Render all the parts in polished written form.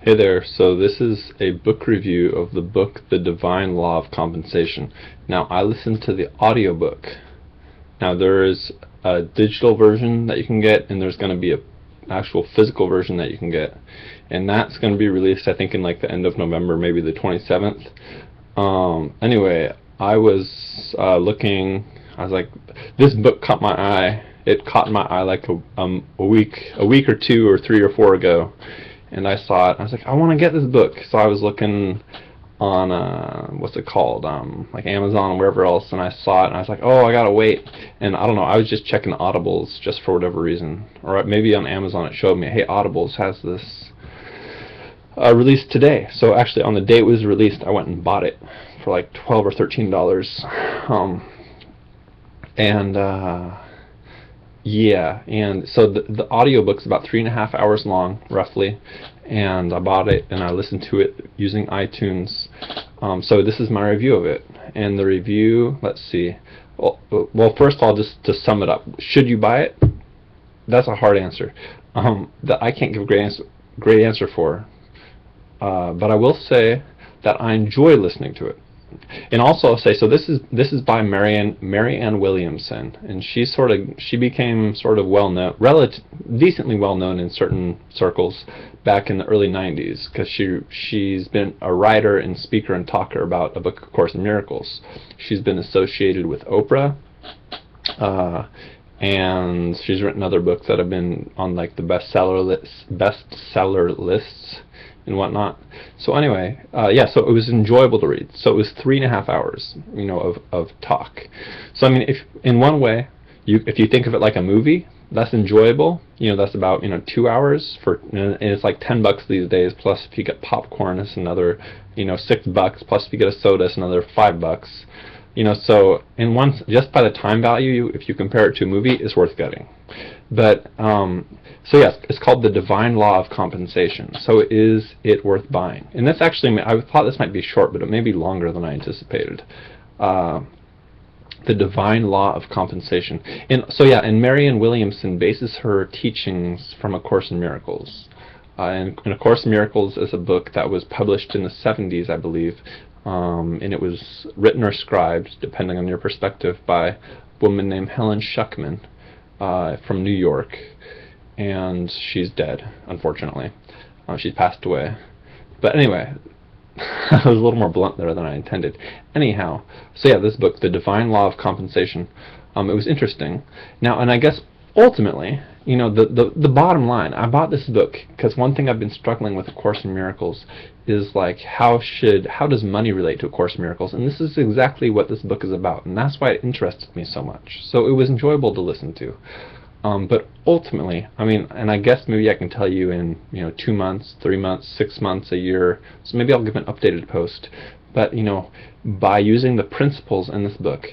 Hey there, so this is a book review of the book The Divine Law of Compensation. Now, I listened to the audiobook. Now, there is a digital version that you can get, and there's going to be an actual physical version that you can get. And that's going to be released, I think, in like the end of November, maybe the 27th. Anyway, I was looking, I was like, this book caught my eye. It caught my eye like a week or two or three or four ago. And I saw it. I was like, I want to get this book. So I was looking on what's it called, like Amazon and wherever else, and I saw it, and I was like, oh, I gotta wait. And I don't know. I was just checking Audibles just for whatever reason, or maybe on Amazon it showed me, hey, Audibles has this released today. So actually, on the day it was released, I went and bought it for like $12 or $13. Yeah, and so the audiobook's about 3.5 hours long, roughly, and I bought it and I listened to it using iTunes. So this is my review of it. And the review, let's see. Well, first of all, just to sum it up, should you buy it? That's a hard answer that I can't give a great answer for. But I will say that I enjoy listening to it. And also I'll say, so this is by Marianne Williamson, and she became sort of well known, decently well known in certain circles back in the early 90s, because she's been a writer and speaker and talker about a book, A Course in Miracles. She's been associated with Oprah, and she's written other books that have been on like the bestseller lists and whatnot. So anyway, yeah, so it was enjoyable to read. So it was 3.5 hours, of talk. So I mean, if in one way, if you think of it like a movie, that's enjoyable. That's about 2 hours and it's like $10 these days. Plus, if you get popcorn, it's another $6. Plus, if you get a soda, it's another $5. So in one, just by the time value, if you compare it to a movie, it's worth getting. But so yes, it's called The Divine Law of Compensation. So is it worth buying? And that's actually, I thought this might be short, but it may be longer than I anticipated. The Divine Law of Compensation. And so yeah, and Marianne Williamson bases her teachings from A Course in Miracles. And A Course in Miracles is a book that was published in the 70s, I believe. And it was written or scribed, depending on your perspective, by a woman named Helen Schuckman from New York. And she's dead, unfortunately. She's passed away. But anyway, I was a little more blunt there than I intended. Anyhow, so yeah, this book, The Divine Law of Compensation, it was interesting. Now, and I guess ultimately, the bottom line, I bought this book because one thing I've been struggling with A Course in Miracles is like, how does money relate to A Course in Miracles? And this is exactly what this book is about, and that's why it interested me so much. So it was enjoyable to listen to. But ultimately, I mean, and I guess maybe I can tell you in 2 months, 3 months, 6 months, a year. So maybe I'll give an updated post. But by using the principles in this book,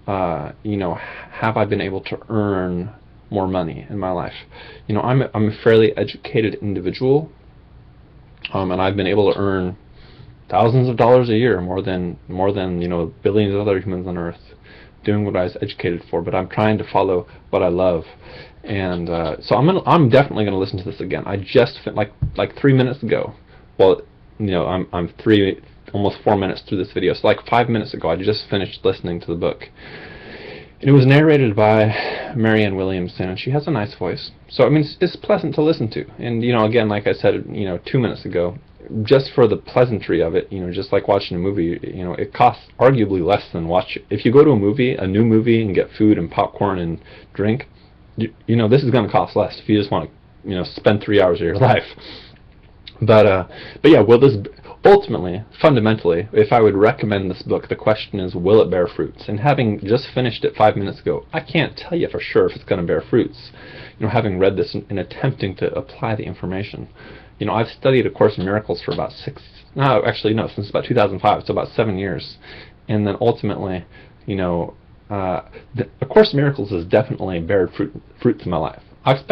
have I been able to earn more money in my life? I'm a fairly educated individual, and I've been able to earn thousands of dollars a year, more than billions of other humans on Earth, doing what I was educated for. But I'm trying to follow what I love, and so I'm definitely gonna listen to this again. I just like 3 minutes ago. Well, I'm almost 4 minutes through this video. So like 5 minutes ago, I just finished listening to the book. And it was narrated by Marianne Williamson, and she has a nice voice. So I mean, it's pleasant to listen to. And again, like I said, 2 minutes ago, just for the pleasantry of it, just like watching a movie, it costs arguably less than if you go to a new movie, and get food and popcorn and drink, this is going to cost less if you just want to, spend 3 hours of your life. But yeah, ultimately, fundamentally, if I would recommend this book, the question is, will it bear fruits? And having just finished it 5 minutes ago, I can't tell you for sure if it's going to bear fruits. Having read this and attempting to apply the information. I've studied A Course in Miracles for about since about 2005, so about 7 years. And then ultimately, A Course in Miracles has definitely bared fruits in my life. I've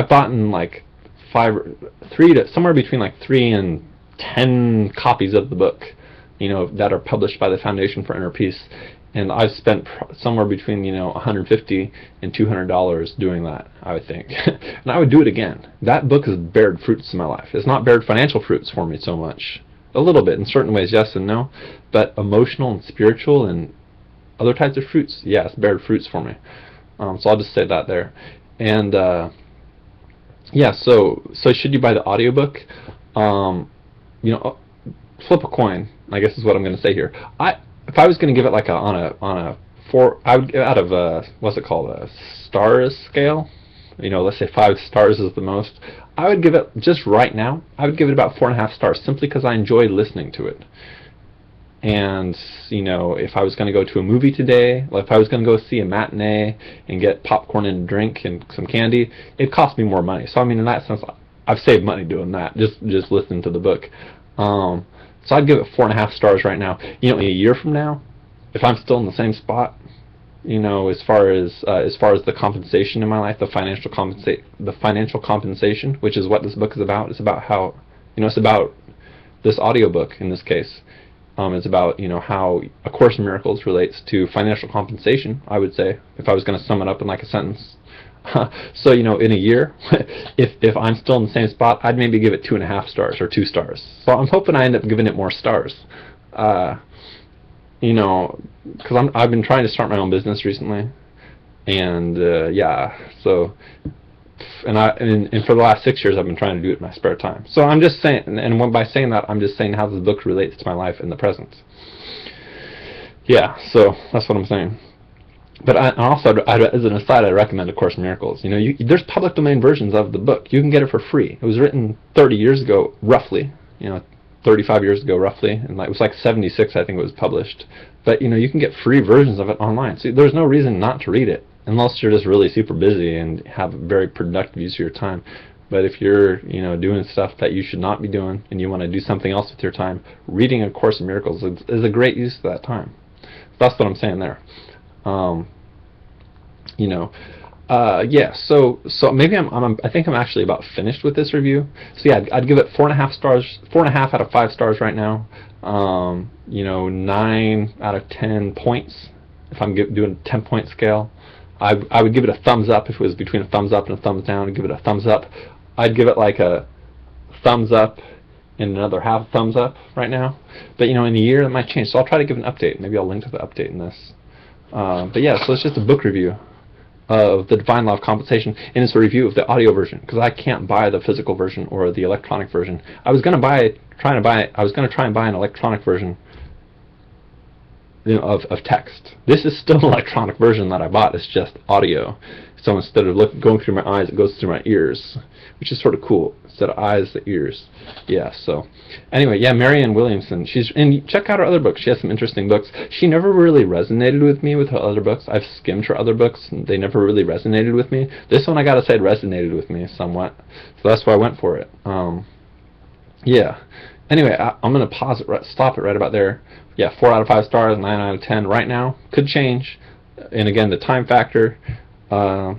gotten like somewhere between like 3 and 10 copies of the book, that are published by the Foundation for Inner Peace. And I've spent somewhere between, you know, $150 and $200 doing that, I would think. And I would do it again. That book has bared fruits in my life. It's not bared financial fruits for me so much. A little bit in certain ways, yes and no, but emotional and spiritual and other types of fruits, yes, bared fruits for me. So I'll just say that there. And yeah, so should you buy the audiobook? You know, flip a coin, I guess is what I'm going to say here. If I was going to give it like on a four, I would give out of what's it called, a stars scale. You know, let's say 5 stars is the most. I would give it, just right now, I would give it about 4.5 stars, simply because I enjoy listening to it. And, you know, if I was going to go to a movie today, like if I was going to go see a matinee and get popcorn and a drink and some candy, it cost me more money. So I mean, in that sense, I've saved money doing that, just listening to the book. So I'd give it 4.5 stars right now. You know, in a year from now, if I'm still in the same spot, you know, as far as the compensation in my life, the financial compensation, which is what this book is about. It's about how, you know, it's about this audiobook in this case. It's about, you know, how A Course in Miracles relates to financial compensation, I would say, if I was going to sum it up in like a sentence. So, you know, in a year, if I'm still in the same spot, I'd maybe give it 2.5 stars or 2 stars. So I'm hoping I end up giving it more stars. You know, because I've been trying to start my own business recently, and yeah, so and for the last 6 years I've been trying to do it in my spare time. So I'm just saying, and by saying that, I'm just saying how this book relates to my life in the present. Yeah, so that's what I'm saying. But also, as an aside, I recommend A Course in Miracles. You know, there's public domain versions of the book. You can get it for free. It was written 30 years ago, roughly. You know, 35 years ago, roughly, and it was like 76, I think it was published. But you know, you can get free versions of it online. So there's no reason not to read it, unless you're just really super busy and have very productive use of your time. But if you're, you know, doing stuff that you should not be doing, and you want to do something else with your time, reading A Course in Miracles is a great use of that time. That's what I'm saying there. You know, yeah. So maybe I think I'm actually about finished with this review. So yeah, I'd give it 4.5 stars, 4.5 out of 5 stars right now. You know, 9 out of 10 points. If I'm doing a 10-point scale, I would give it a thumbs up. If it was between a thumbs up and a thumbs down, I'd give it a thumbs up. I'd give it like a thumbs up and another half thumbs up right now. But you know, in a year it might change. So I'll try to give an update. Maybe I'll link to the update in this. But yeah, so it's just a book review of The Divine Law of Compensation, and it's a review of the audio version, because I can't buy the physical version or the electronic version. I was going to try and buy an electronic version, you know, of text. This is still an electronic version that I bought. It's just audio. So instead of going through my eyes, it goes through my ears, which is sort of cool. Instead of eyes, the ears. Yeah, so anyway, yeah, Marianne Williamson. And check out her other books. She has some interesting books. She never really resonated with me with her other books. I've skimmed her other books, and they never really resonated with me. This one, I gotta say, it resonated with me somewhat. So that's why I went for it. Yeah. Anyway, I'm gonna pause it, stop it right about there. Yeah, 4 out of 5 stars, 9 out of 10 right now. Could change. And again, the time factor. The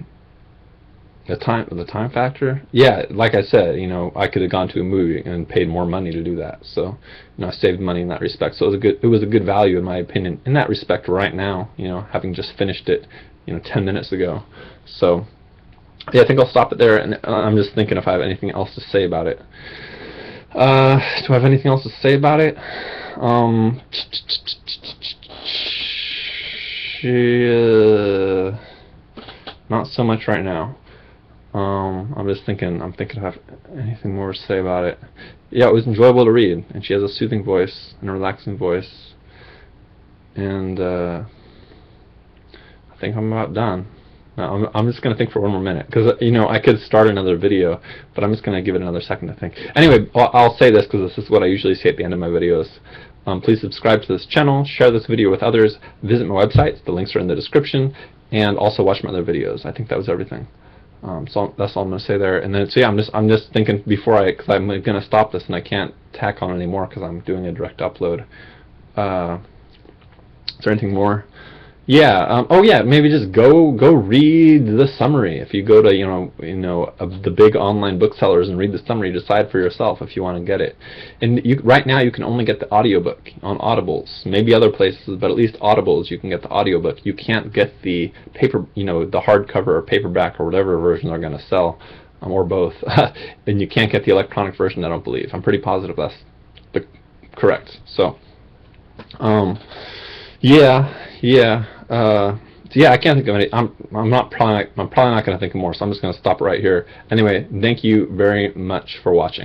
time factor? Yeah, like I said, you know, I could have gone to a movie and paid more money to do that. So, you know, I saved money in that respect. So it was a good value in my opinion in that respect right now, you know, having just finished it, you know, 10 minutes ago. So, yeah, I think I'll stop it there, and I'm just thinking if I have anything else to say about it. Do I have anything else to say about it? Not so much right now. I'm thinking if I have anything more to say about it. Yeah, it was enjoyable to read, and she has a soothing voice and a relaxing voice. And I think I'm about done. Now, I'm just going to think for one more minute, because, you know, I could start another video, but I'm just going to give it another second to think. Anyway, I'll say this, because this is what I usually say at the end of my videos. Please subscribe to this channel, share this video with others, visit my website, the links are in the description, and also watch my other videos. I think that was everything. So that's all I'm going to say there. And then, so yeah, I'm just thinking because I'm going to stop this, and I can't tack on anymore because I'm doing a direct upload. Is there anything more? Yeah. Oh, yeah. Maybe just go read the summary. If you go to of the big online booksellers and read the summary, decide for yourself if you want to get it. And right now you can only get the audiobook on Audibles. Maybe other places, but at least Audibles you can get the audiobook. You can't get the paper, the hardcover or paperback or whatever version they're going to sell, or both. And you can't get the electronic version. I don't believe. I'm pretty positive that's correct. So. Yeah. Yeah, I can't think of any. I'm probably not going to think of more, so I'm just going to stop right here. Anyway, thank you very much for watching.